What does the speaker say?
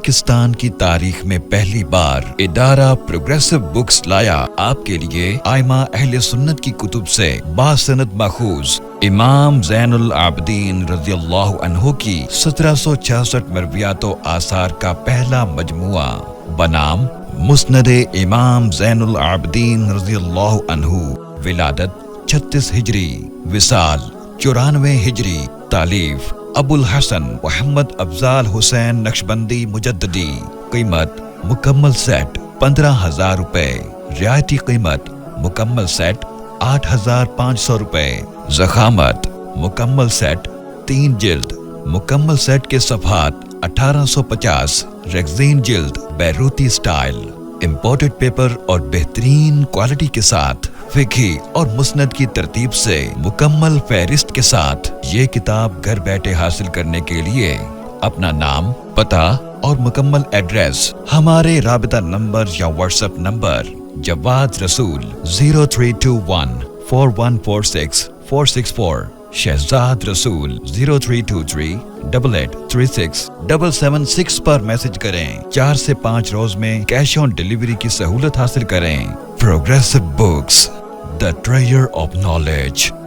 پاکستان کی تاریخ میں پہلی بار ادارہ پروگریسو بکس لایا آپ کے لیے آئمہ اہل سنت کی کتب سے باسند ماخوذ امام زین العابدین رضی اللہ عنہ کی 1766 مرویات و آثار کا پہلا مجموعہ بنام مسند امام زین العابدین رضی اللہ عنہ، ولادت 36 ہجری، وصال 94 ہجری، تالیف ابو الحسن محمد افضال حسین نقشبندی مجددی، قیمت مکمل سیٹ 15,000 روپے، رعایتی قیمت مکمل سیٹ 8,500 روپے، ضخامت مکمل سیٹ 3 جلد، مکمل سیٹ کے صفحات 1850، ریگزین جلد، بیروتی سٹائل، امپورٹڈ پیپر اور بہترین کوالٹی کے ساتھ فقہی اور مسند کی ترتیب سے مکمل فہرست کے ساتھ یہ کتاب گھر بیٹھے حاصل کرنے کے لیے اپنا نام، پتہ اور مکمل ایڈریس ہمارے رابطہ نمبر یا واٹس ایپ نمبر جواد رسول 0321 4146 464، شہزاد رسول 0323 8836 776 پر میسج کریں۔ 4 سے 5 روز میں کیش آن ڈیلیوری کی سہولت حاصل کریں۔ Progressive books, the treasure of knowledge۔